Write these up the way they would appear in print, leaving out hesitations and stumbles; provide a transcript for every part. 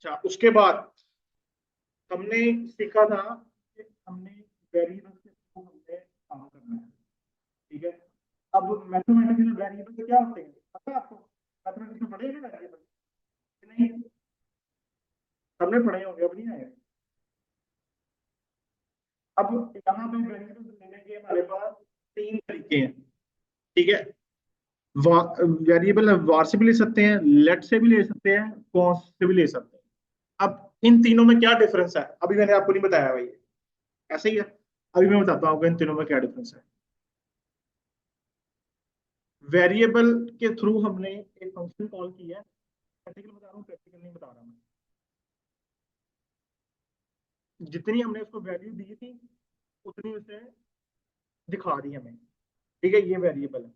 अच्छा, उसके बाद हमने सीखा था कि हमने वेरिएबल के थ्रू हमने काम करना है। ठीक है। अब मैथमेटिक्स में वेरिएबल क्या होते हैं पता है आपको? मैथमेटिक्स में पढ़े हैं वेरिएबल? नहीं, सबने पढ़े होंगे, अब नहीं आए। अब यहाँ पे वेरिएबल लेने के हमारे पास तीन तरीके हैं। ठीक है। वेरिएबल वार से भी ले सकते हैं, लेट से भी ले सकते हैं, कॉन्स्ट से भी ले सकते हैं। अब इन तीनों में क्या डिफरेंस है अभी मैंने आपको नहीं बताया भाई, ऐसे ही है। अभी मैं बताता हूँ आपको इन तीनों में क्या डिफरेंस है। वेरिएबल के थ्रू हमने एक फंक्शन कॉल किया है। प्रैक्टिकल बता रहा हूँ, प्रैक्टिकल नहीं बता रहा मैं। जितनी हमने उसको वैल्यू दी थी उतनी उसे दिखा दी हमें। ठीक है, ये वेरिएबल है।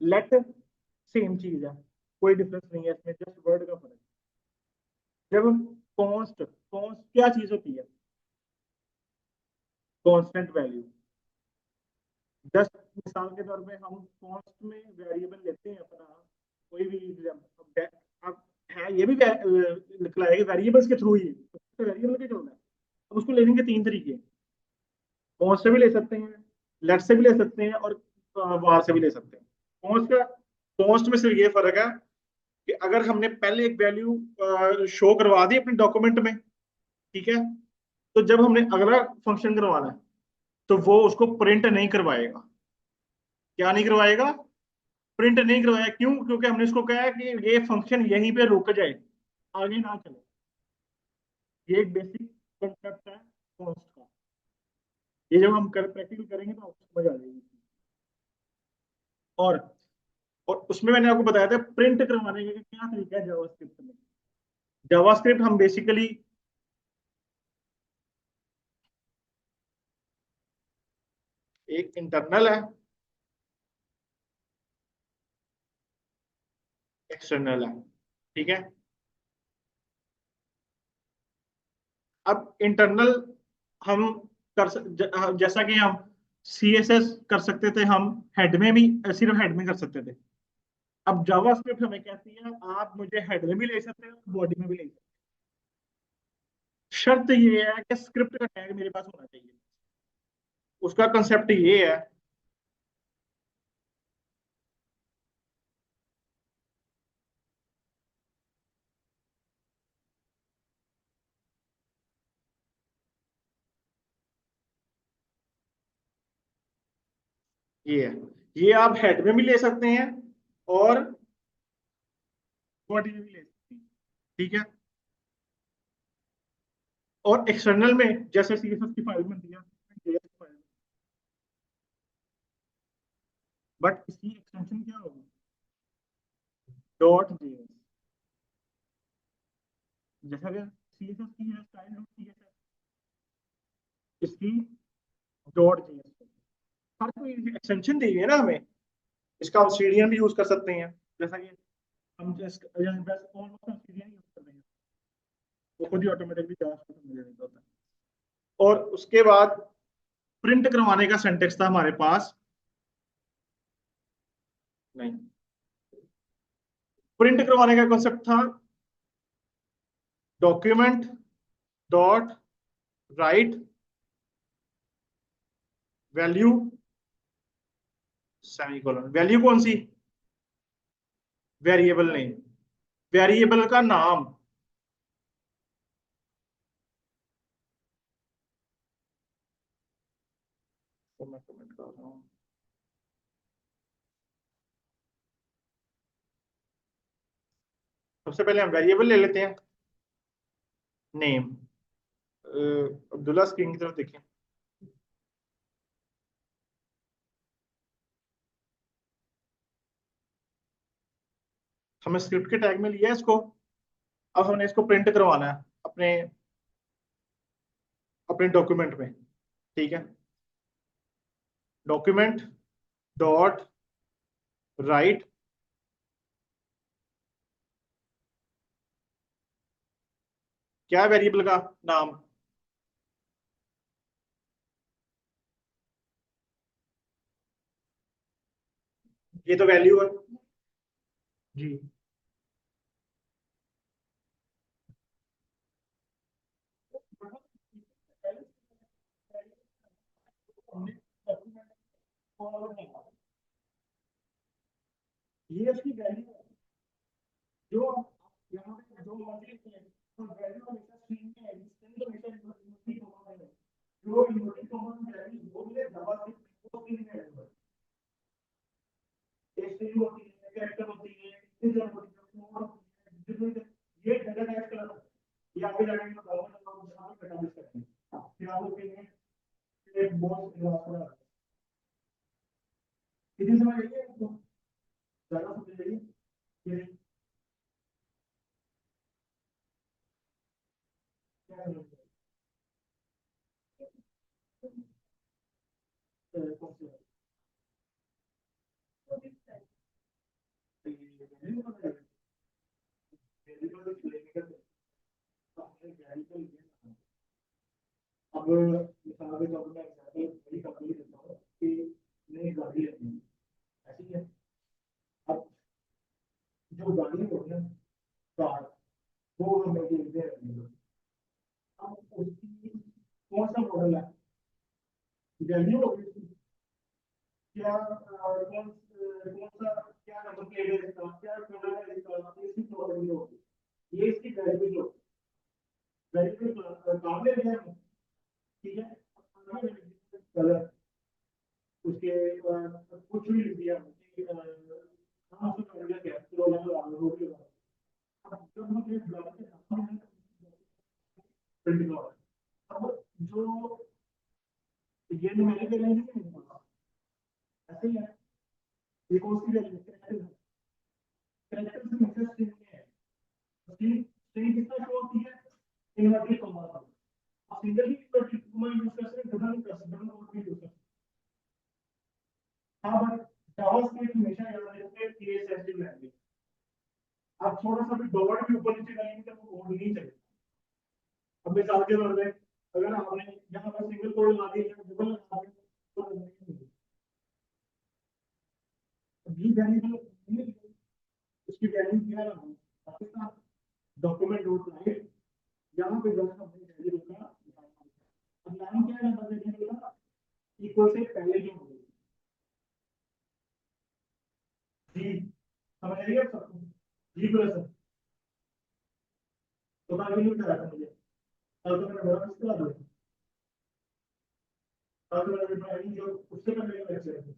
लेट सेम चीज है, कोई डिफरेंस नहीं है इसमें, जस्ट वर्ड का फर्क है। जब कॉन्स्ट कॉन्स्ट क्या चीज होती है? Constant value. जस्ट मिसाल के तौर पे हम कॉन्स्ट में वेरिएबल लेते हैं अपना कोई भी अब है ये भी निकला है वेरिएबल्स के थ्रू ही वेरिएबल के चलना है। अब उसको लेने के तीन तरीके, कॉन्स्ट से भी ले सकते हैं, लेट से भी ले सकते हैं, और वार से भी ले सकते हैं। कॉन्स्ट में सिर्फ ये फर्क है कि अगर हमने पहले एक वैल्यू शो करवा दी अपने डॉक्यूमेंट में, ठीक है, तो जब हमने अगला फंक्शन करवाना है तो वो उसको प्रिंट नहीं करवाएगा। क्या नहीं करवाएगा? प्रिंट नहीं करवाया। क्यों? क्योंकि हमने इसको कहा है कि ये फंक्शन यहीं पे रुक जाए, आगे ना चले। ये एक बेसिक कंसेप्ट है कॉन्स्ट का। ये जब हम कर प्रैक्टिकल करेंगे तो आपको समझ आ जाएगी। और और उसमें मैंने आपको बताया था प्रिंट करवाने का क्या तरीका है जावास्क्रिप्ट में। जावास्क्रिप्ट हम बेसिकली एक इंटरनल है, एक्सटर्नल है। ठीक है। अब इंटरनल हम जैसा कि हम सीएसएस कर सकते थे, हम हेड में भी सिर्फ हेड में कर सकते थे। अब जावास्क्रिप्ट हमें कहती है आप मुझे हेड में भी ले सकते हो, बॉडी में भी ले सकते हो। शर्त ये है कि स्क्रिप्ट का टैग मेरे पास होना चाहिए। उसका कंसेप्ट ये है, ये है, ये आप हेड में भी ले सकते हैं और बॉडी में भी ले सकते हैं। ठीक है। और एक्सटर्नल में जैसे सीएसएस की फाइल बनती है, बट इसकी एक्सटेंशन क्या होगी? Dot JS. जैसा कि सीएसएस की है स्टाइल डॉट सीएसएस, इसकी डॉट जेएस। हर कोई एक्सटेंशन दी है ना हमें, इसका हम सीडीएन भी यूज कर सकते हैं। जैसा कि हम जस्ट ऑलमोस्ट हम सीडीएन यूज कर रहे हैं, वो खुद ही ऑटोमेटिकली जावास्क्रिप्ट में जनरेट होता है। और उसके बाद प्रिंट करवाने का सिंटेक्स था हमारे पास। नहीं, प्रिंट करवाने का कॉन्सेप्ट था document dot right value semicolon. Value कौन सी? वेरिएबल नहीं, वेरिएबल का नाम। तो मैं कमेंट कर रहा हूँ। सबसे पहले हम वेरिएबल ले लेते हैं, नेम। अब्दुल्ला स्क्रीन की तरफ देखें। हमने स्क्रिप्ट के टैग में लिया है इसको। अब हमने इसको प्रिंट करवाना है अपने अपने डॉक्यूमेंट में। ठीक है। डॉक्यूमेंट डॉट राइट क्या वेरिएबल का नाम? ये तो वैल्यू है जी। वैल्यू जो यहाँ पे जो मर्जी है तो वैल्यू हमेशा स्ट्रिंग में है, स्ट्रिंग तो हमेशा इन्वर्टेड कॉमा में है, जो इन्वर्टेड कॉमा में वैल्यू वो मिले डबल स्ट्रिंग वो स्ट्रिंग में है, एक स्ट्रिंग होती है, कैरेक्टर होती है, इंटीजर होती है, फ्लोट होती है, डिफरेंट, ये डेटा टाइप का ये आगे जाके मैं बताऊंगा जब हम यहाँ पे डेटाबेस करेंगे फिर आप लोग कहेंगे एक बहुत इलाका इसी समय आइए तो ज्यादा समझ जाइए ये क्या है कौन सी वैल्यू पता है वैल्यू का तो लेने का हमने वैल्यू का लिया अब मिसाल के तौर पर एग्जांपल बड़ी कंपनी देता हूँ कि नई गाड़ी लेनी है ऐसी है अब जो गाड़ी होती है कार वो हमें देखते हैं अब उसकी कौन सा मॉडल है वैल्यू होगी उसकी क्या कौन कौन सा क्या नंबर प्लेट है इसका क्या कलर है इसका इसकी प्रॉपर्टी होगी ये इसकी वैल्यू जो वैल्यू काम ले लिया हमने, ठीक है कलर उसके बाद कुछ भी लिख दिया कि हाँ उसका कलर क्या है तो अलग अलग होगी अब जब हम एक ब्लॉक के सामने प्रिंट अब जो ये मैंने पहले नहीं है ऐसे ही है ये कौन सी वैल्यू है कैरेक्टर से मैसेज स्ट्रिंग में है स्ट्रिंग स्ट्रिंग कितना शो होती है इन्वर्टेड कॉमा आप सिंगल ही इन्वर्टेड कॉमा यूज कर सकते हैं डबल नहीं कर सकते डबल कोड भी यूज कर सकते हैं हाँ बट जावास्क्रिप्ट हमेशा याद रखते हैं केस सेंसिटिव लैंग्वेज आप थोड़ा सा भी डॉट भी ऊपर नीचे करेंगे तो वो कोड नहीं चलेगा अब मिसाल के तौर पे अगर आपने यहाँ पर सिंगल कोड लगा दिया या डबल लगा दिया तो नहीं बी वेरिएबल उसकी वैल्यू क्या है पाकिस्तान डॉक्यूमेंट डॉट राइट यहाँ पे जो है हमने वैल्यू का अब लाइन क्या है नंबर वेरिएबल का इक्वल से पहले जो होगी जी समझ आइए सबको जी प्लस तो कल नहीं बता रहा मुझे कल तो मैंने बड़ा मुश्किल आ गया कल तो मैंने ड्राइविंग जो उससे पहले का लेक्चर है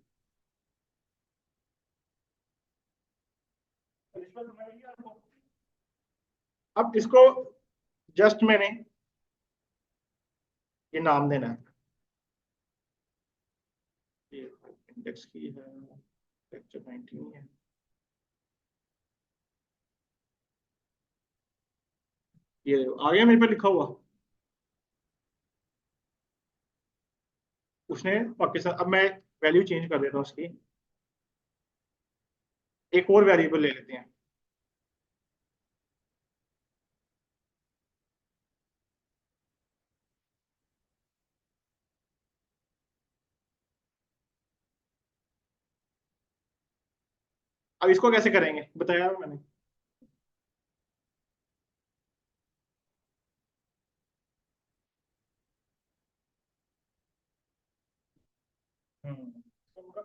तो इस पर समझ आइए आपको अब इसको जस्ट मैंने ये नाम देना है ये इंडेक्स की है लेक्चर 19 है ये आ गया मेरे पे लिखा हुआ उसने पाकिस्तान अब मैं वैल्यू चेंज कर देता हूँ उसकी एक और वेरिएबल ले लेते हैं अब इसको कैसे करेंगे बताया मैंने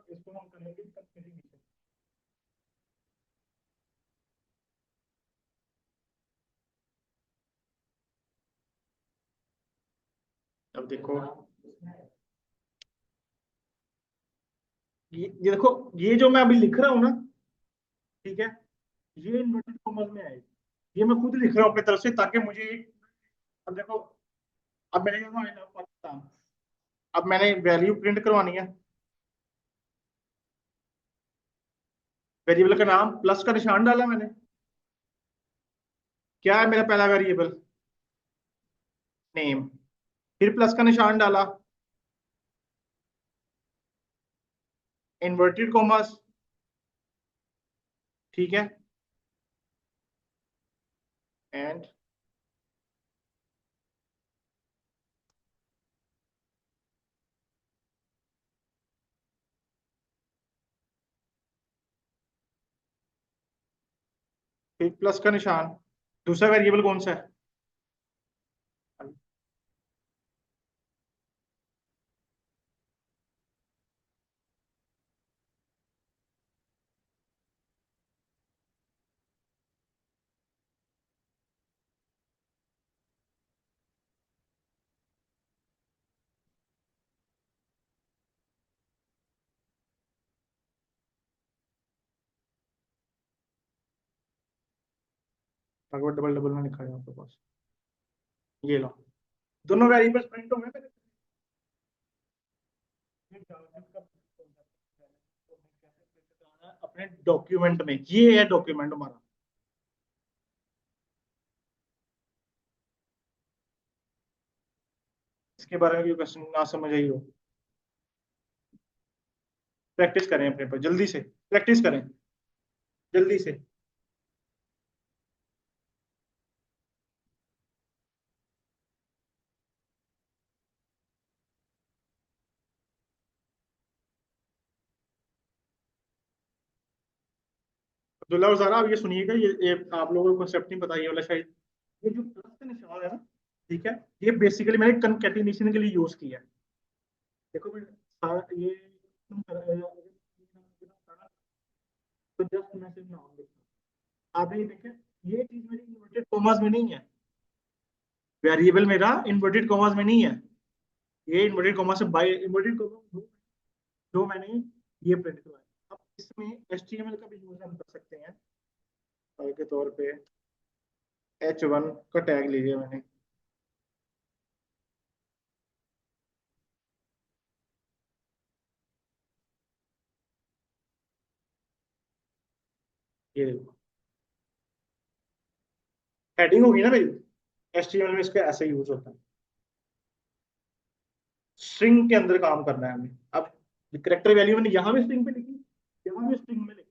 इसको हम करेंगे कंपेरिजन अब देखो ये देखो ये जो मैं अभी लिख रहा हूँ ना ठीक है ये इन्वर्टेड कॉमर्स में है ये मैं खुद लिख रहा हूँ अपनी तरफ से ताकि मुझे अब देखो अब मैंने यहाँ I love पाकिस्तान अब मैंने वैल्यू प्रिंट करवानी है वेरिएबल का नाम प्लस का निशान डाला मैंने क्या है मेरा पहला वेरिएबल नेम फिर प्लस का निशान डाला इन्वर्टेड कॉमर्स ठीक है एंड फिर प्लस का निशान दूसरा वेरिएबल कौन सा है अगर डबल डबल ना लिखा है आपके पास। ये लो, दोनों वेरिएबल्स प्रिंट हो गए। अपने डॉक्यूमेंट में, ये है डॉक्यूमेंट हमारा। इसके बारे में कोई क्वेश्चन ना समझ आई हो, प्रैक्टिस करें अपने पर, जल्दी से प्रैक्टिस करें, जल्दी से। अब्दुल्ला और ज़ारा, अब ये सुनिएगा, ये आप लोगों को कॉन्सेप्ट नहीं पता ये वाला शायद। ये जो प्लस का निशान है ना, ठीक है, ये बेसिकली मैंने कंकैटिनेशन के लिए यूज किया है। देखो मैं ये तो जस्ट मैं सिर्फ नाम लिखता, आपने ये देखा, ये चीज मेरी इन्वर्टेड कॉमास में नहीं है, वेरिएबल मेरा इन्वर्टेड कॉमास में नहीं है, ये इन्वर्टेड कॉमा से बाय इन्वर्टेड कॉमा जो मैंने ये प्रिंट करवाया। अब इसमें एचटीएमएल का भी यूज हम कर सकते हैं, के तौर पे H1 का टैग ले लिया मैंने, ये देखो हेडिंग होगी ना मेरी, एचटीएमएल में इसका ऐसे यूज होता है। स्ट्रिंग के अंदर काम करना है हमें। अब करेक्टर वैल्यू मैंने यहाँ भी स्ट्रिंग पे लिखी, यहाँ भी स्ट्रिंग में लिखी,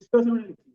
इस तरह से मैंने लिखी है।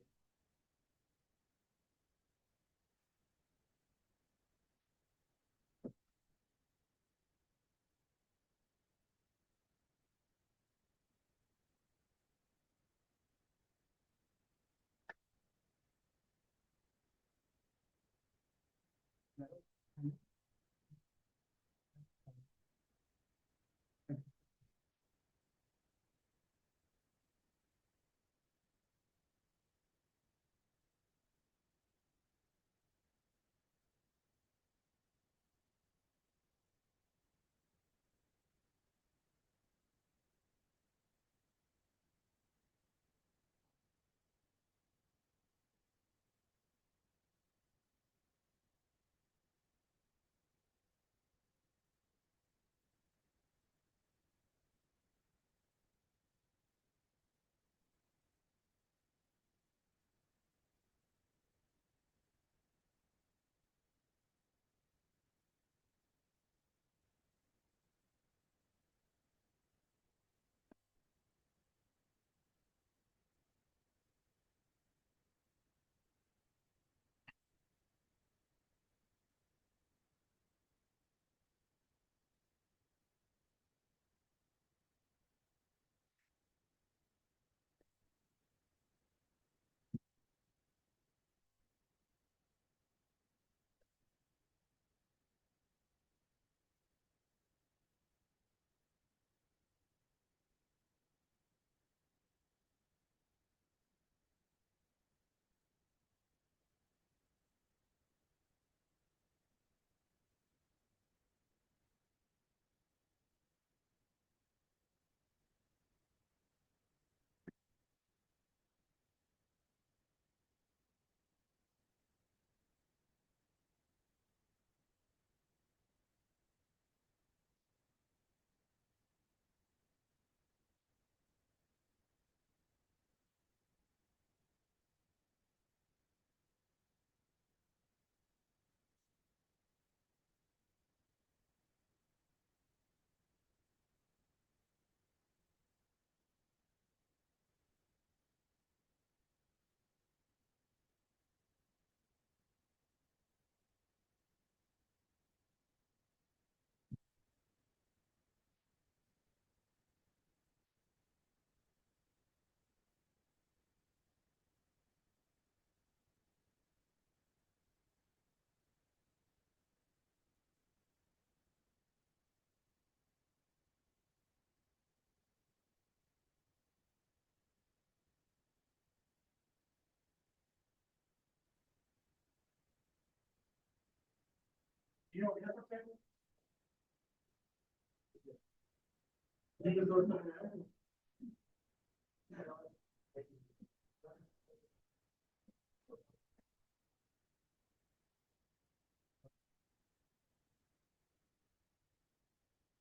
ये हो गया सबसे,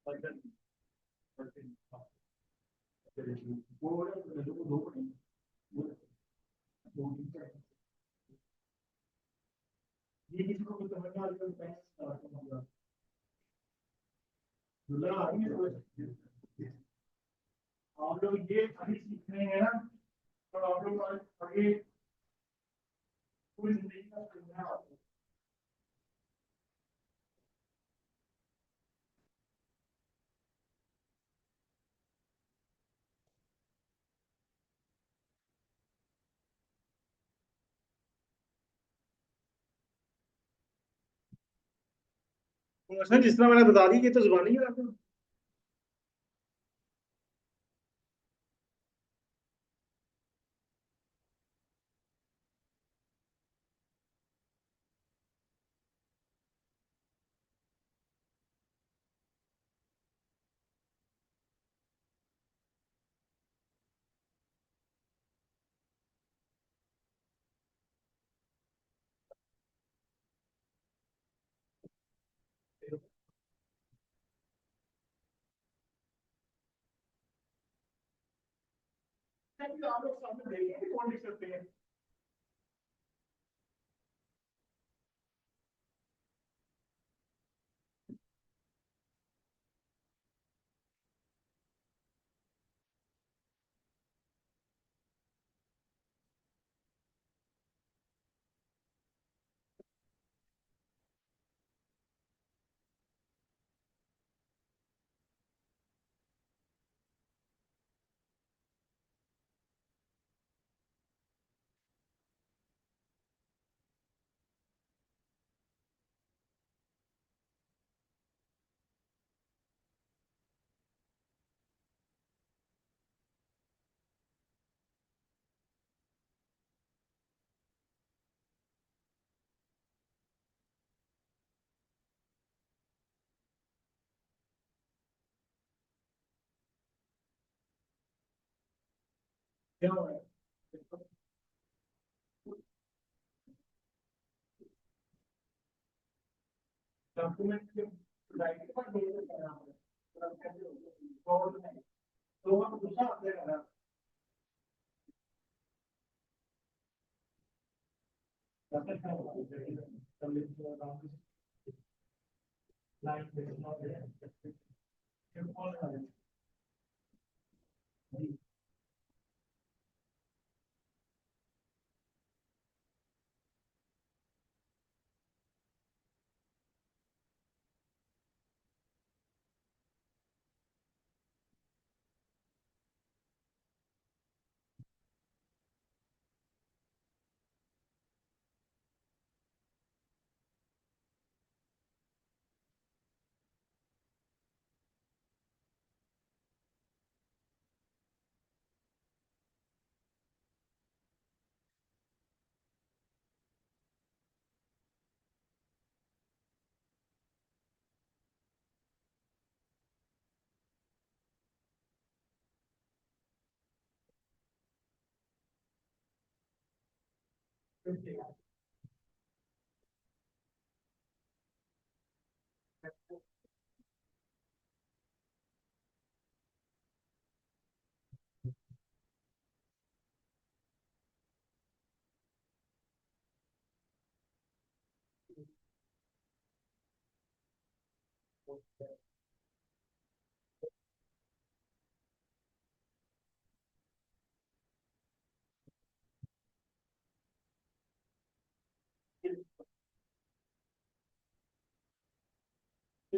आप लोग ये अभी सीख रहे हैं ना, तो आप लोग आगे पूरी जिंदगी का सीखना है आपको। तो सर जिस तरह मैंने बता दी, ये तो जुबानी है आपको। आप लोग सामने देखिए कौन लिख सकते हैं। क्या हो रहा है डॉक्यूमेंट के राइटिंग पर डेट करना है और तो हम दूसरा अपडेट करना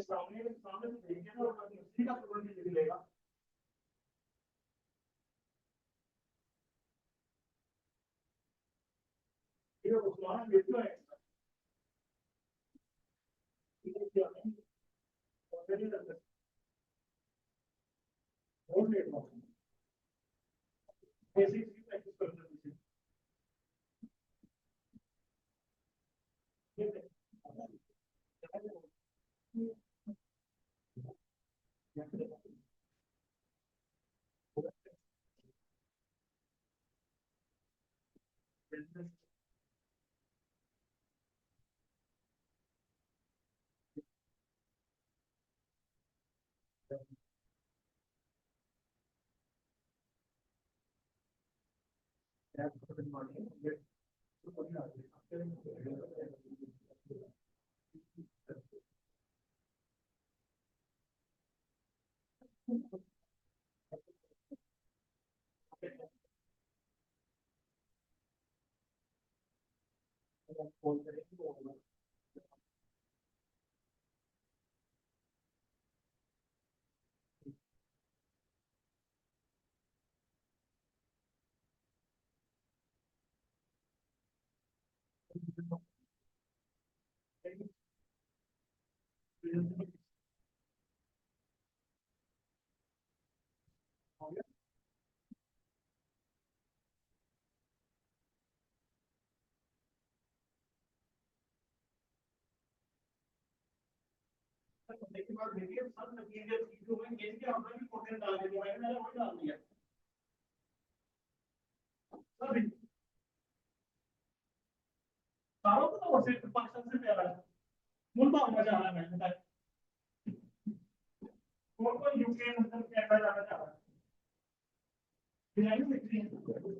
सामने सामने देखेंगे ना, और उसी का तुरंत लिख लेगा। ये उस्मान लिखना है क्या नहीं, ऑलरेडी लग सकता है और लेट हो ऐसी चीज प्रैक्टिस करना चाहिए। के बाद देखिए सब मटेरियल जो है ये भी हमने भी प्रोटीन डाल दिया है, मैंने वही डाल दिया सब सारों को तो वैसे पाकिस्तान से प्यारा है मुल्क होना चाह रहा है मैं बताया कौन कौन यूक्रेन अंदर कैनेडा जाना चाह रहा है डिजाइन दिख रही है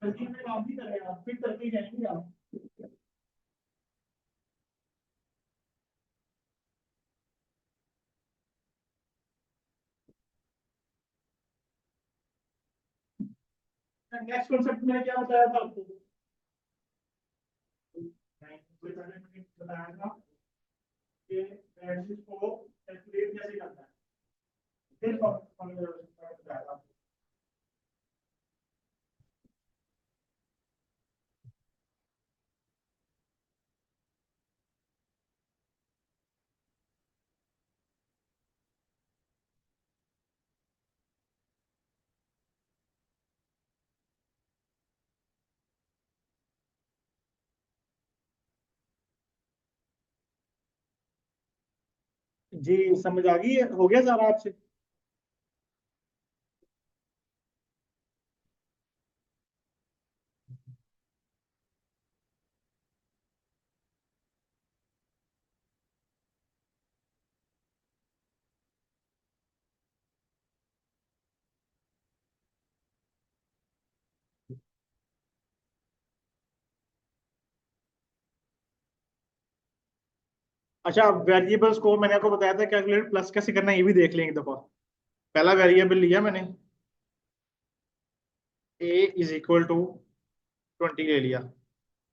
टर्की में काम भी करेगा फिर टर्की जाएंगे आप नेक्स्ट कॉन्सेप्ट मैंने क्या बताया था आपको बताया था कि वैल्यूज को कैलकुलेट कैसे करना है फिर बताया था जी समझ आ गई है हो गया सारा आपसे अच्छा वेरिएबल्स को मैंने आपको बताया था कैलकुलेट प्लस कैसे करना है ये भी देख लें एक दफा पहला वेरिएबल लिया मैंने a इज इक्वल टू 20 ले लिया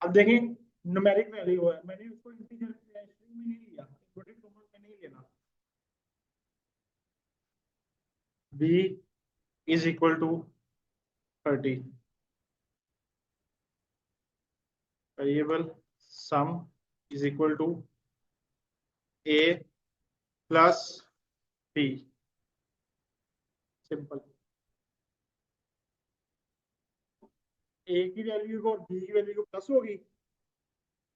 अब देखें न्यूमेरिक वैल्यू है मैंने उसको इंटीजर स्ट्रिंग में नहीं लिया इन्वर्टेड कॉमर्स में नहीं लेना b is equal to 30 variable sum is equal to a plus b simple a की वैल्यू को और b की वैल्यू को प्लस होगी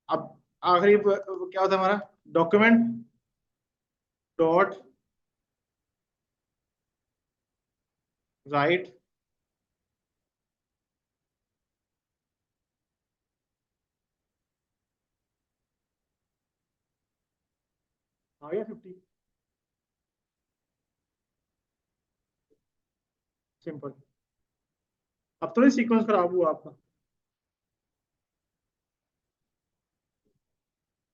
अब आखिरी क्या होता है हमारा डॉक्यूमेंट डॉट राइट आ गया 50 सिंपल अब तो नहीं सीक्वेंस खराब हुआ आपका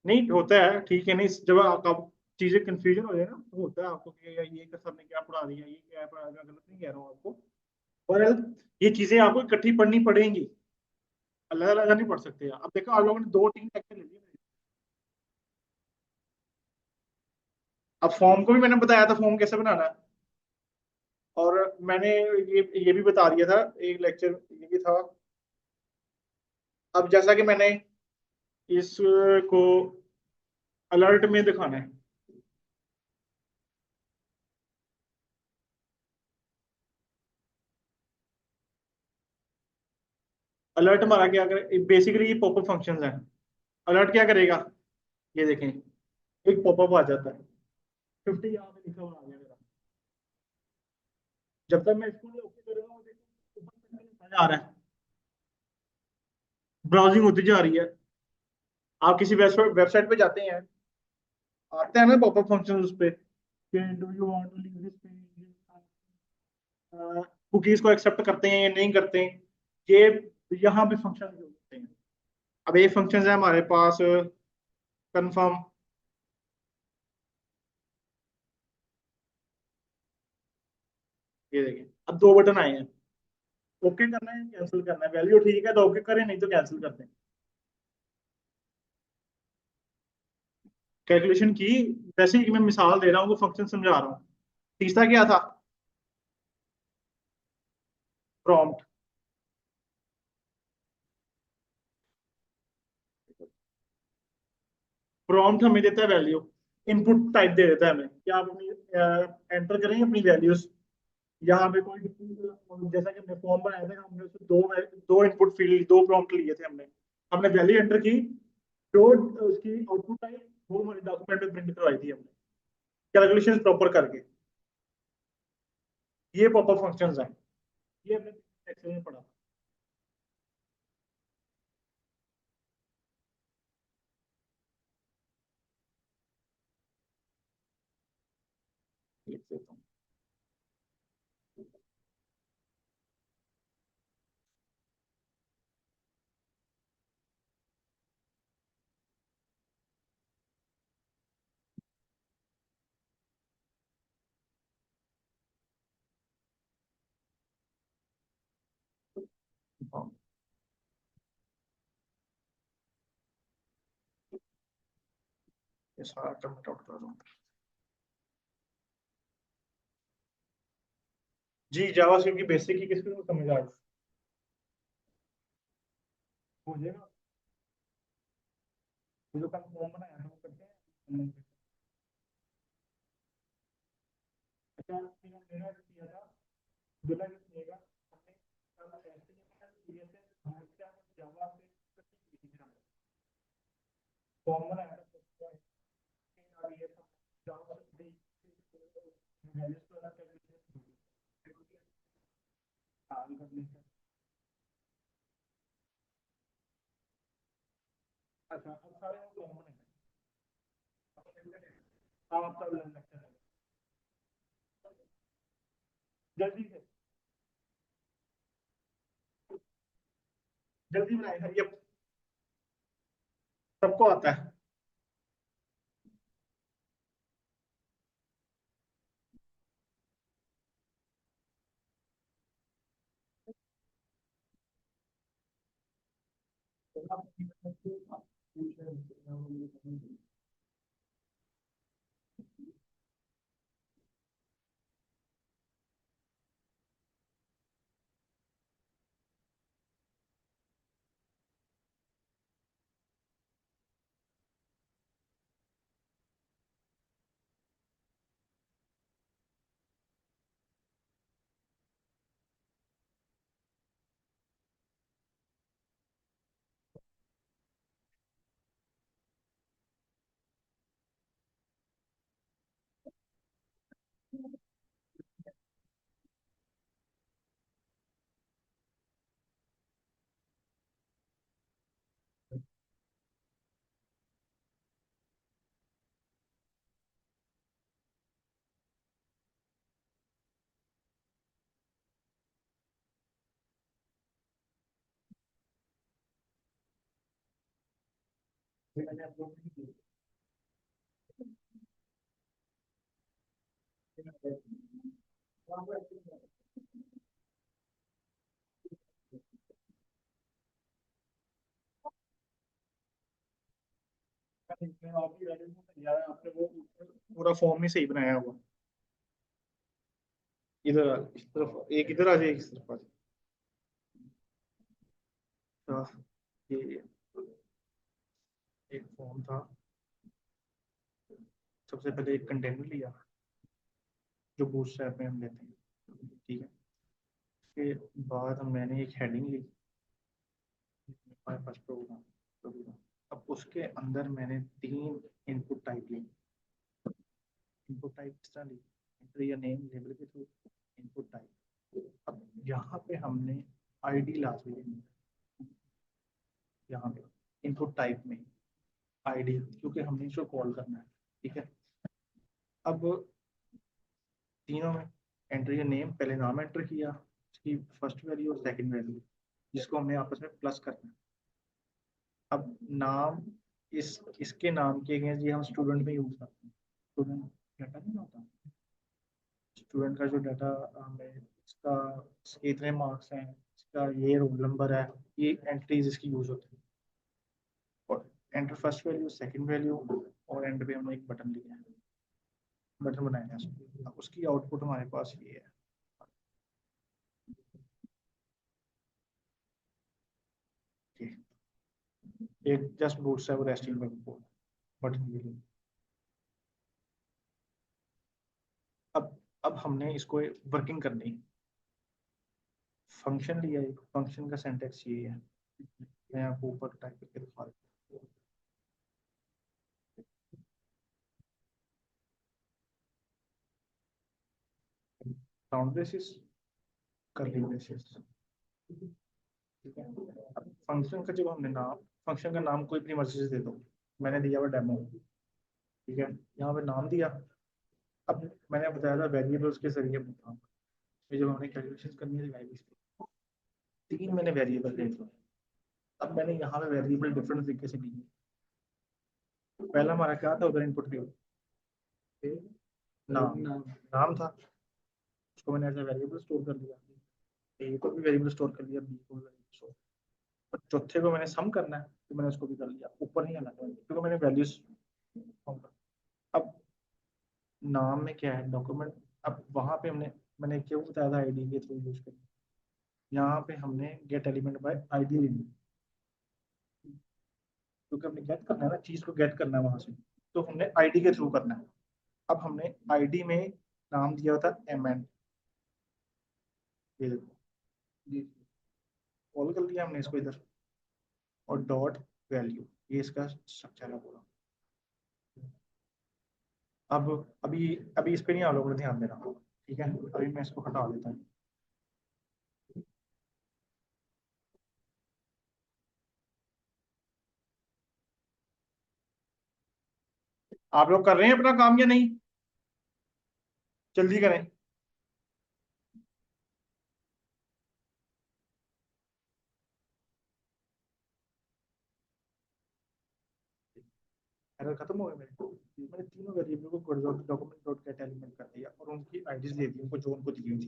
नहीं होता है ठीक है नहीं जब आपका चीजें कंफ्यूजन हो जाए ना तो होता है आपको कि यार ये सर ने क्या पढ़ा दिया ये क्या पढ़ा दिया गलत नहीं कह रहा हूँ आपको पर ये चीजें आपको इकट्ठी पढ़नी पड़ेंगी अलग अलग नहीं पढ़ सकते आप देखो आप लोगों ने 2-3 लेक्चर ले लिए अब फॉर्म को भी मैंने बताया था फॉर्म कैसे बनाना है और मैंने ये भी बता दिया था एक लेक्चर ये भी था अब जैसा कि मैंने इसको अलर्ट में दिखाना है अलर्ट हमारा क्या करे बेसिकली ये पॉपअप फंक्शंस हैं अलर्ट क्या करेगा ये देखें एक पॉपअप आ जाता है 50 यहाँ पे लिखा हुआ आ गया मेरा जब तक मैं इसको ओके करूंगा वो देखो ऊपर तक नहीं जा रहा है ब्राउजिंग होती जा रही है आप किसी वेबसाइट पे जाते हैं आते हैं ना पॉपअप फंक्शन उस पे कि do you want to leave this page, cookies को एक्सेप्ट करते हैं या नहीं करते हैं, ये यहाँ पे फंक्शन होते हैं। अब एक फंक्शन है हमारे पास कंफर्म, ये देखिए अब दो बटन आए हैं, ओके करना है कैंसिल करना है, वैल्यू ठीक है तो ओके करें, नहीं तो कैंसिल कर दें। कैलकुलेशन की, वैसे ही मैं मिसाल दे रहा हूँ, वो फंक्शन समझा रहा हूँ। तीसरा क्या था? प्रॉम्प्ट। प्रॉम्प्ट हमें देता है वैल्यू, इनपुट टाइप दे देता है हमें कि आप अपनी एंटर करें अपनी वैल्यूज। यहाँ पे कोई जैसा कि हमने फॉर्म बनाया था, हमने उसमें दो इनपुट फील्ड, दो प्रॉम्प्ट लिए थे हमने। हमने वैल्यू एंटर की, जो उसकी आउटपुट आई वो हमारे डॉक्यूमेंट में प्रिंट करवाई थी हमने, कैलकुलेशन प्रॉपर करके। ये पॉपअप फंक्शंस हैं, ये हमने एक्सेल में पढ़ा। लिख देता हूँ। हाँ, ये सारा कमेंट आउट कर रहा हूँ। जी जावास्क्रिप्ट की बेसिक की किसको समझ आ गई? हो जाएगा। ये जो कल फॉर्म बनाया था वो करते हैं। अच्छा मेरा किया था, बिना किएगा हमने कल ऐसे ही किया था, हमेशा जावा से फॉर्म बनाया था, आ गया था जावा से वैल्यूज को अलग कैलकुलेशन काम करने से। अच्छा अब सारे फॉर्म बनाए, अब आपका लेक्चर है, जल्दी से जल्दी बनाए सर, ये सबको आता है। आपने वो पूरा फॉर्म नहीं सही बनाया हुआ। इधर इस तरफ एक, इधर आ जाए, इस तरफ आ जाए। ये एक फॉर्म था, सबसे पहले एक कंटेनर लिया जो बूटस्ट्रैप में हम लेते हैं, ठीक है। उसके बाद मैंने एक हेडिंग ली, हमारे पास प्रोग्राम प्रोग्राम। अब उसके अंदर मैंने तीन इनपुट टाइप ली। इनपुट टाइप किस तरह ली? एंटर या नेम लेबल के थ्रू इनपुट टाइप। अब यहाँ पे हमने आईडी लाजमी लेनी है, यहाँ पे इनपुट टाइप में आईडी, क्योंकि हमने इसको कॉल करना है, ठीक है। अब तीनों में एंटर योर नेम, पहले नाम एंटर किया, उसकी फर्स्ट वैल्यू और सेकंड वैल्यू, जिसको हमने आपस में प्लस करना है। अब नाम इसके नाम के अगेंस्ट ये हम स्टूडेंट में यूज करते हैं। स्टूडेंट डाटा नहीं होता, स्टूडेंट का जो डाटा हमें इसका, इसके इतने मार्क्स हैं, इसका ये रोल नंबर है, ये एंट्रीज इसकी यूज होती है। और enter first value, second value, और एंड पे हमने एक बटन लिया है, बटन बनाया है उसको। अब उसकी आउटपुट हमारे पास ये है। एक जस्ट बूटस्ट्रैप और एचटीएमएल बटन के लिए। अब हमने इसको वर्किंग करनी है। फंक्शन लिया है, फंक्शन का सिंटैक्स ये है, मैं आपको ऊपर टाइप करके दिखा देता हूँ। राउंड ब्रेसिस, कर्ली ब्रेसिस, ठीक है। अब फंक्शन का जब हमने नाम, फंक्शन का नाम कोई अपनी मर्जी से दे दो, मैंने दिया हुआ डेमो, ठीक है, यहाँ पे नाम दिया। अब मैंने बताया था वेरिएबल्स के जरिए बताऊँ, जब हमने कैलकुलेशन करनी है वेरिएबल्स, तीन मैंने वेरिएबल ले लिया। अब मैंने यहाँ पे वेरिएबल डिफरेंट तरीके से लिए। पहला हमारा क्या था उधर इनपुट पे, नाम नाम था, उसको मैंने एज ए वेरिएबल स्टोर कर दिया। ए को भी वेरिएबल स्टोर कर दिया, बी को भी वेरिएबल स्टोर। और चौथे को मैंने सम करना है तो मैंने उसको भी कर लिया, ऊपर नहीं आना क्योंकि मैंने वैल्यूज। अब नाम में क्या है, डॉक्यूमेंट। अब वहां पे मैंने क्यों बताया था आईडी के थ्रू यूज करना, यहाँ पे हमने गेट एलिमेंट बाय आईडी लेनी, क्योंकि हमने गेट करना है ना, चीज को गेट करना है वहां से, तो हमने आईडी के थ्रू करना है। अब हमने आईडी में नाम दिया था एम एन, ये देखो, कॉल कर दिया हमने इसको इधर, और डॉट वैल्यू, ये इसका स्ट्रक्चर है पूरा। अब अभी अभी इस पे नहीं आप लोगों ने ध्यान देना, ठीक है, अभी मैं इसको हटा देता हूँ। आप लोग कर रहे हैं अपना काम या नहीं, जल्दी करें। एरर खत्म हो गया मेरे, मैंने तीनों वेरिएबल को डॉक्यूमेंट डॉट गेट एलिमेंट कर दिया और उनकी आईडीज दे दी उनको, जो उनको दी हुई थी,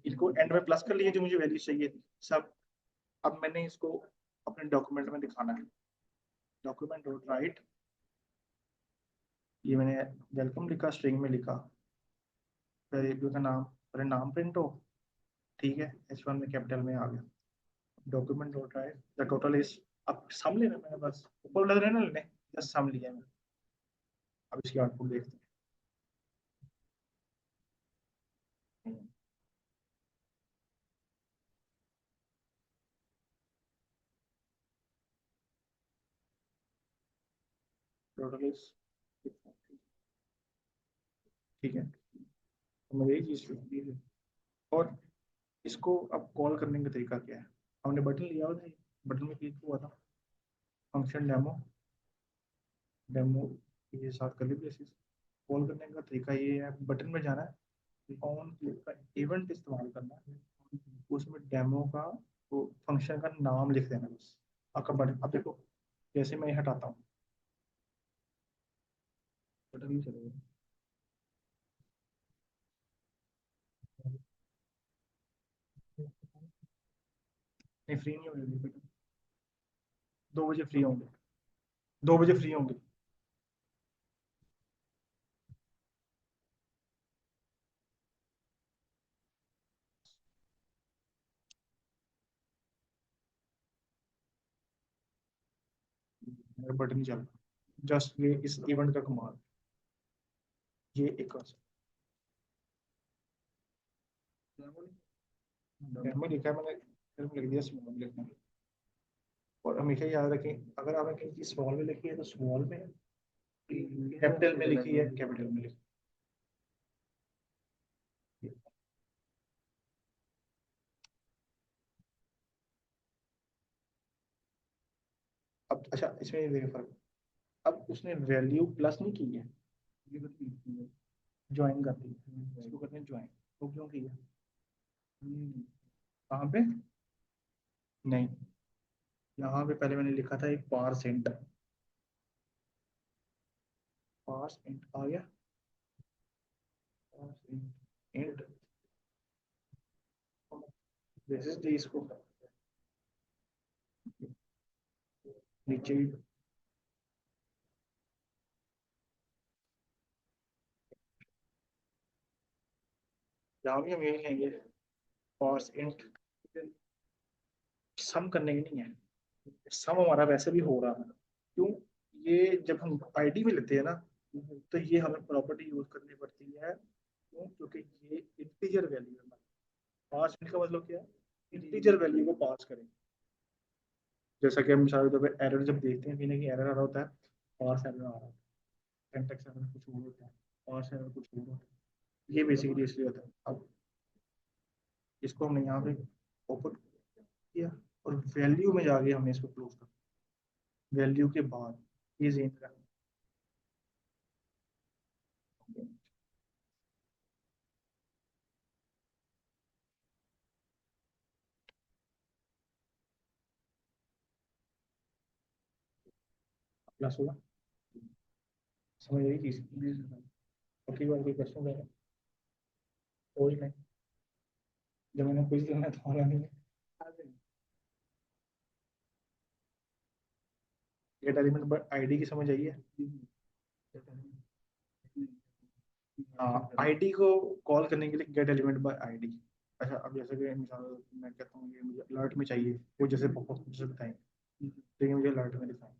इनको एंड में प्लस कर लिया जो मुझे वैल्यू चाहिए थी सब। अब मैंने इसको अपने डॉक्यूमेंट में दिखाना है, डॉक्यूमेंट डॉट राइट, ये मैंने वेलकम लिखा, स्ट्रिंग में लिखा, वेरिएबल का नाम, अरे नाम प्रिंट हो, ठीक है, H1 में कैपिटल में आ गया। Document dot right the total is, अब सम लेना मैंने, बस ऊपर लग रहे ना लेने, जस्ट सम लिया मैंने। अब इसकी आउटपुट देखते हैं। टोटल इज, ठीक है, तो मैं यही चीज दी है। और इसको अब कॉल करने का तरीका क्या है, हमने बटन लिया हुआ था, बटन में क्लिक हुआ था, फंक्शन डेमो, डेमो के साथ कर ली बेसिस। कॉल करने का तरीका ये है, बटन में जाना है, ऑन क्लिक का इवेंट इस्तेमाल करना है, उसमें डेमो का वो फंक्शन का नाम लिख देना बस, आपका बटन। अब देखो जैसे मैं ये हटाता हूँ, बटन नहीं चलेगा, नहीं फ्री नहीं होगी बटन, 2 बजे फ्री होंगे, 2 बजे फ्री होंगे। मेरा बटन नहीं चल रहा, जस्ट ये इस इवेंट का कमाल, ये एक डेमो लिखा है मैंने, फिर लिख दिया स्मॉल लिखना है। और हमेशा याद रखें, अगर आपने कहीं चीज स्मॉल में लिखी है तो स्मॉल में, कैपिटल में लिखी है कैपिटल में लिखी है। अब अच्छा, इसमें ये देखिए फर्क, अब उसने वैल्यू प्लस नहीं की है, ज्वाइन कर दी, इसको करते हैं ज्वाइन। तो क्यों किया? कहाँ पे? नहीं, यहाँ पे पहले मैंने लिखा था एक पारसेंट, पारसेंट आ गया, पारसेंट दिस इज द, इसको नीचे यहाँ भी हम यही लेंगे, पारसेंट सम करने की नहीं है, सम हमारा वैसे भी हो रहा है। क्यों? ये जब हम आईडी में लेते हैं ना, तो ये हमें प्रॉपर्टी यूज करनी पड़ती है। क्यों? क्योंकि ये इंटीजर वैल्यू है। पास का मतलब क्या है? इंटीजर वैल्यू को पास करें। जैसा कि हम मिसाल के तौर पर एरर जब देखते हैं, कहीं ना कहीं एरर आ रहा होता है, पास एरर आ रहा होता है, सिंटैक्स एरर कुछ और होता है, पास एरर कुछ और होता है। ये बेसिकली इसलिए होता है। अब इसको हमने यहाँ पे ओपन किया और वैल्यू में जाके हमने इसको क्लोज कर, वैल्यू के बाद ये जेन का प्लस होगा। समझ रही चीज? बाकी बार कोई क्वेश्चन है? कोई नहीं, जब मैंने कुछ दिया मैं तुम्हारा नहीं है। गेट एलिमेंट बट आईडी की समझ आई है? हाँ, आईडी को कॉल करने के लिए गेट एलिमेंट बाय आईडी। अच्छा, अब जैसे कि मिसाल मैं कहता हूँ ये मुझे अलर्ट में चाहिए, वो जैसे बहुत जैसे बताएंगे, तो ये मुझे अलर्ट में दिखाएं।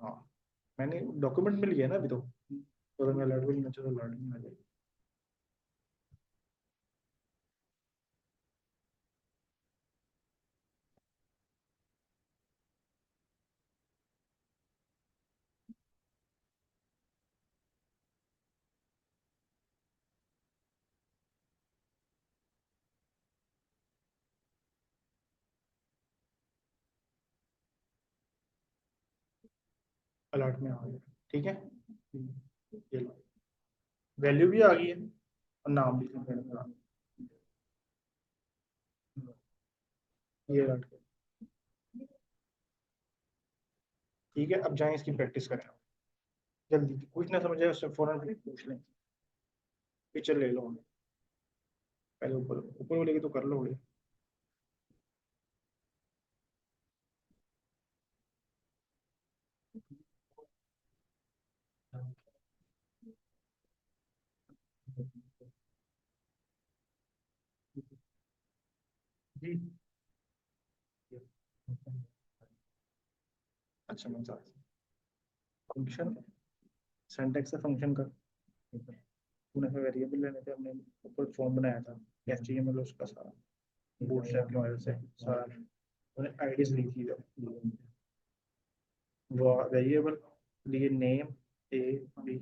हाँ, मैंने डॉक्यूमेंट मिल गया ना अभी तो अगर मैं अलर्ट में नहीं चाहिए तो अलर्ट नहीं आ जाएगा। अलर्ट में आ गया, ठीक है। ये लो, वैल्यू भी आ गई है और नाम भी ये अलर्ट। ठीक है, अब जाएं इसकी प्रैक्टिस करें। जल्दी कुछ ना समझे उससे फौरन पूछ लें। पिक्चर ले लो, पहले ऊपर ऊपर वाले की तो कर लोगे। जी, अच्छा मजा, फंक्शन सिंटैक्स है फंक्शन का। तूने वेरिएबल लेने थे, हमने ऊपर फॉर्म बनाया था एचटीएमएल उसका सारा, बूटस्ट्रैप की मदद से सारा मैंने आईडीज ली थी। वो वेरिएबल लिए नेम ए बी,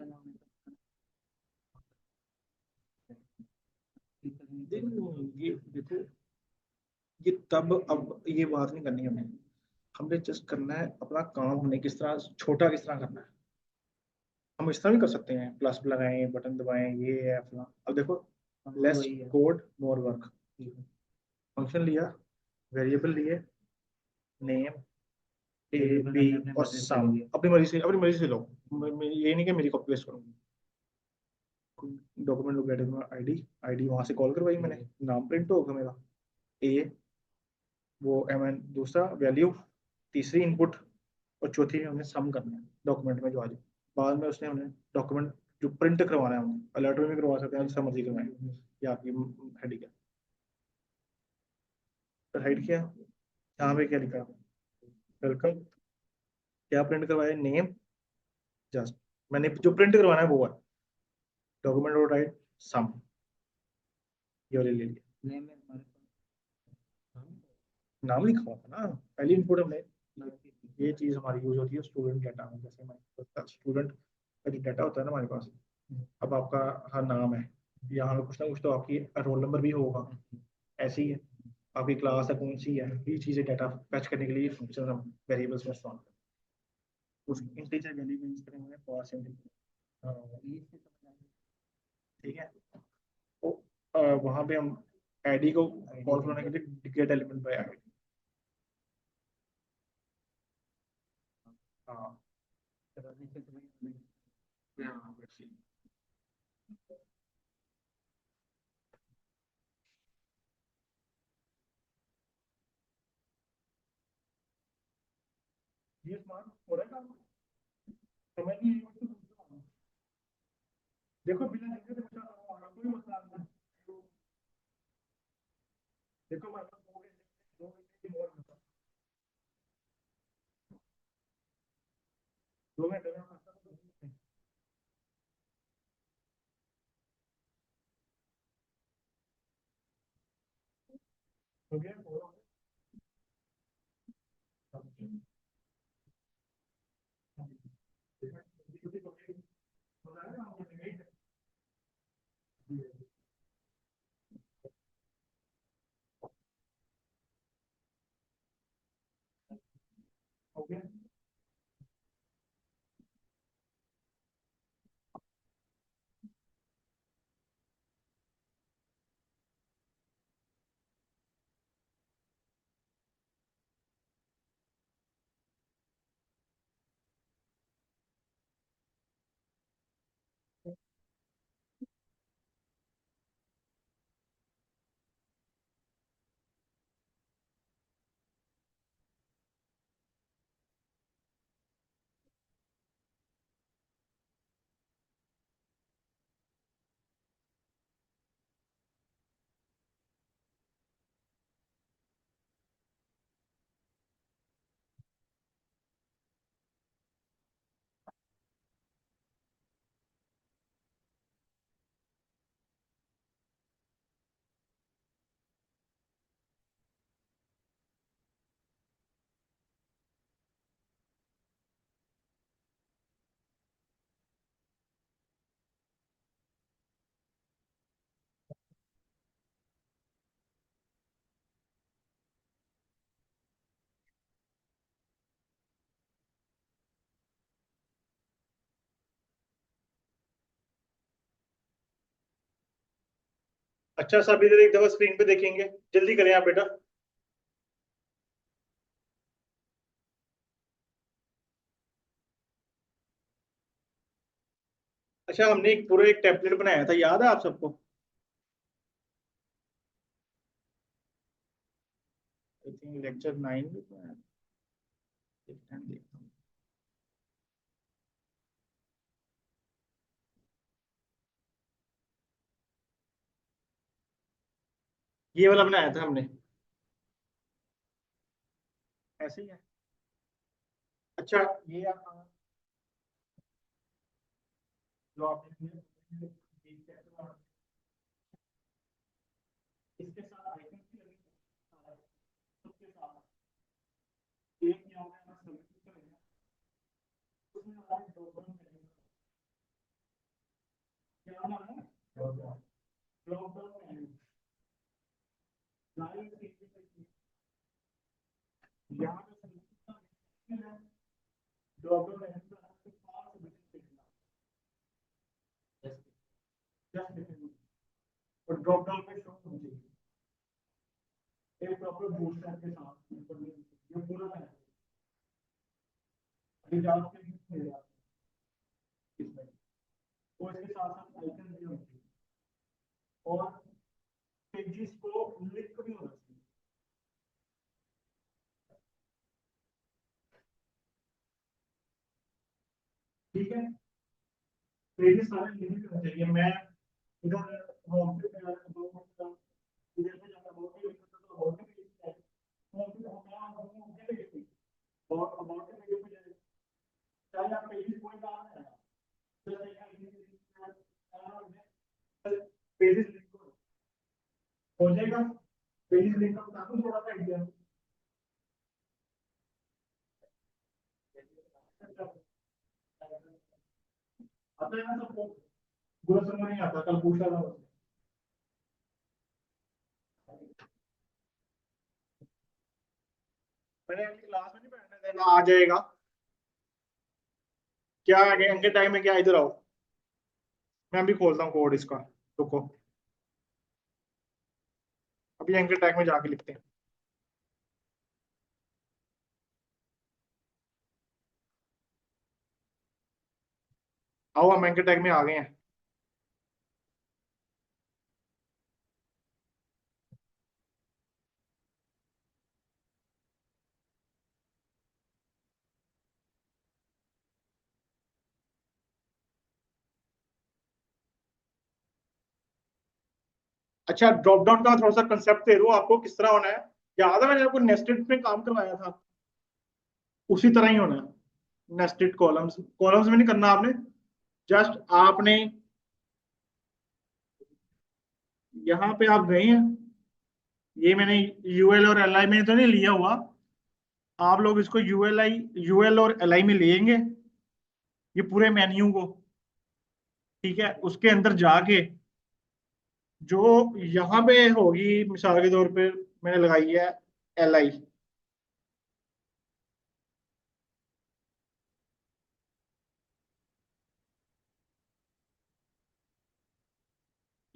ये देखो, ये तब अब ये बात नहीं करनी हमें, हमने जस्ट करना है अपना काम, हमने किस तरह छोटा किस तरह करना है। हम इस तरह भी कर सकते हैं, प्लस लगाएं, बटन दबाएं, ये है अपना। अब देखो, less code more work. Function लिया, वेरिएबल लिए, नेम ए बी और सम, अपनी मर्जी से लो। ये नहीं कि मेरी कॉपी पेस्ट करूँ। डॉक्यूमेंट को गेट में आईडी, आईडी वहां से कॉल करवाई मैंने, नाम प्रिंट होगा मेरा ए, वो एम एन दूसरा वैल्यू, तीसरी इनपुट, और चौथी में हमने सम करना है डॉक्यूमेंट में जो आ जाए। बाद में उसने हमने डॉक्यूमेंट जो प्रिंट करवाना है, हमने अलर्ट में भी करवा सकते हैं, जिसका मर्जी करवाएं, या आपकी हेड क्या, तो हेड क्या, यहाँ पे क्या लिखा, वेलकम, क्या प्रिंट करवाया, नेम, जस्ट मैंने जो प्रिंट करवाना है वो है डॉक्यूमेंट डॉट राइट सम, ये वाले ले लिया। नाम लिखा हुआ था ना पहली इनपुट हमने। ये चीज हमारी यूज होती है स्टूडेंट डाटा में, जैसे हमारे स्टूडेंट का जो डाटा होता है ना हमारे पास, अब आपका हर नाम है, यहाँ पे कुछ ना कुछ तो आपकी रोल नंबर भी होगा, ऐसे ही है, आपकी क्लास है कौन सी है, ये चीजें डाटा फैच करने के लिए फंक्शन हम वेरिएबल्स में इस्तेमाल करते हैं। उस इंटीजर वैल्यू में यूज करेंगे परसेंटेज। हाँ ये चीज़ समझ आ गई। ठीक है, तो वहां पे हम आईडी को कॉल करने के लिए गेट एलिमेंट बाय आईडी। हाँ हाँ वैसे ही। ये स्मार्ट हो रहा है काम, समझ नहीं आई तो दूसरा काम। देखो बिना देखे तो बचा रहा हूँ, कोई मसला नहीं। देखो मैं 2 घंटे की और बता, 2 घंटे में हो गया हो गया। अच्छा सब इधर एक दफा स्क्रीन पे देखेंगे, जल्दी करें आप बेटा। अच्छा हमने एक पूरा एक टेम्पलेट बनाया था, याद है आप सबको? आई थिंक लेक्चर 9 में बनाया था। एक टाइम देखता हूँ। ये वाला बनाया था हमने, ऐसे ही है। अच्छा ये जो आपने इसके साथ आइकन भी लगे, उसके साथ एक यहाँ पे हमारा सब्जेक्ट करेंगे, उसमें हमारे ड्रॉप डाउन करेंगे। क्या नाम है? ड्रॉप डाउन करेंगे, लाइन यहाँ पे सब्जेक्ट है, ड्रॉप डाउन करेंगे तो आपके पास सब्जेक्ट लिखना जस्ट लिखना, और ड्रॉप डाउन में शो होना चाहिए एक प्रॉपर बूटस्ट्रैप के साथ ये पूरा है। अभी जाओ के मिल जाता है इसमें, तो इसके साथ साथ आइकन भी होते हैं और पेजेस को लिंक भी होना चाहिए। ठीक है, पेजेस सारे लिंक होने चाहिए। मैं इधर होम पे इधर पे जाता हूँ तो होम पे पेज है, होम पे होम पे पेज पे और अबाउट पे पेज पे जाए, चाहे आप पेजेस कोई काम है तो पेजेस लिंक हो जाएगा। पेजेस लिंक का आपको थोड़ा सा आइडिया आता है ना सबको, पूरा समझ नहीं आता, कल पूछा था उसने। मैंने अगली क्लास में नहीं बैठने देना, आ जाएगा। क्या आगे एंकर टैग में क्या, इधर आओ, मैं अभी खोलता हूँ कोड इसका, रुको, अभी एंकर टैग में जाके लिखते हैं। आओ हम एंकर टैग में आ गए हैं। अच्छा, ड्रॉप डाउन का थोड़ा सा कंसेप्ट दे दूं आपको, किस तरह होना है। याद है मैंने आपको नेस्टेड में काम करवाया था, उसी तरह ही होना है। नेस्टेड कॉलम्स, कॉलम्स में नहीं करना आपने, जस्ट आपने यहाँ पे आप गए हैं, ये मैंने यूएल और एल आई में तो नहीं लिया हुआ, आप लोग इसको यूएल और एल आई में लेंगे, ये पूरे मेन्यू को, ठीक है, उसके अंदर जाके जो यहाँ पे होगी, मिसाल के तौर पे मैंने लगाई है एल आई,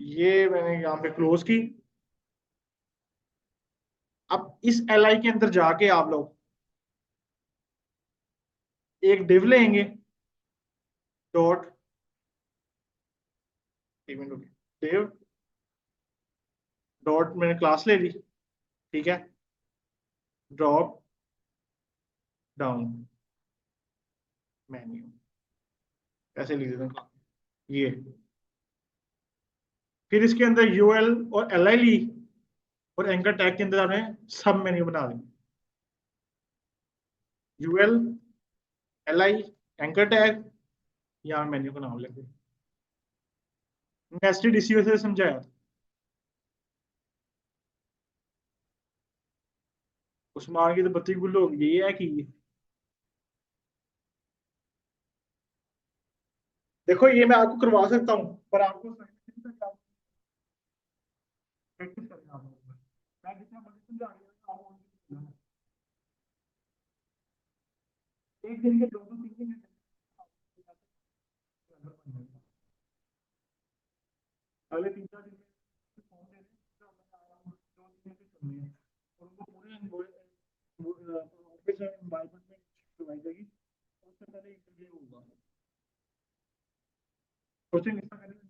ये मैंने यहाँ पे क्लोज की। अब इस एल आई के अंदर जाके आप लोग एक डिव लेंगे, डॉट, एक मिनट रुकिए, डिव डॉट मैंने क्लास ले ली, ठीक है, ड्रॉप डाउन मेन्यू, ऐसे लिख देते हैं ये। फिर इसके अंदर यूएल और एल आई ली, और एंकर टैग के अंदर आपने सब मेन्यू बना देंगे, UL L I anchor tag, यहाँ मेन्यू का नाम लेंगे। नेस्टेड इसी वजह से समझाया, उस्मान की तो बत्ती गुल हो गई, ये है कि देखो ये मैं आपको करवा सकता हूँ, पर आपको प्रैक्टिस करना होगा। मैं जितना मर्जी समझा रहा हूँ, आप वो एक दिन के दो दो तीन तीन घंटे अगले तीन चार दिन में फोन दे दें, दो तीन घंटे चलने हैं, और उनको पूरे ऑफिस एनवायरमेंट में करवाई जाएगी, उससे पहले इंटरव्यू होगा, कोचिंग ऐसा करें।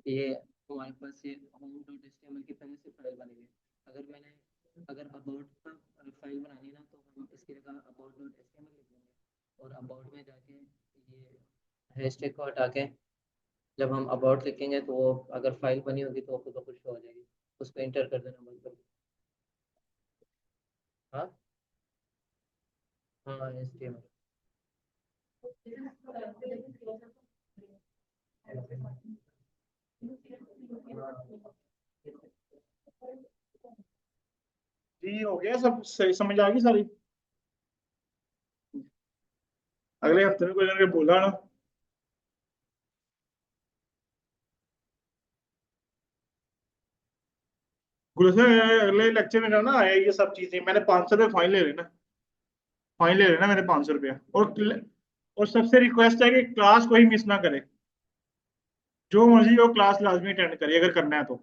ये हमारे पास ये होम डॉट एचटीएमएल की पहले से फाइल बनी है। अगर अबाउट का फाइल बनानी है ना, तो हम इसकी जगह अबाउट डॉट एचटीएमएल लिख देंगे, और अबाउट में जाके ये हैशटैग को हटा के जब हम अबाउट लिखेंगे तो वो अगर फाइल बनी होगी तो खुद ब खुद शो हो जाएगी, उसको इंटर कर देना बंद कर। हाँ हाँ, एचटीएमएल। जी हो गया सब सही, समझ आ गई सारी। अगले हफ्ते में कोई करके बोला ना, गुलशन अगले लेक्चर में ना आया ये सब चीजें, मैंने 500 रुपये फाइन ले लेना, मैंने 500 रुपया, और सबसे रिक्वेस्ट है कि क्लास कोई मिस ना करे। जो मर्जी हो क्लास लाजमी अटेंड करिए अगर करना है तो।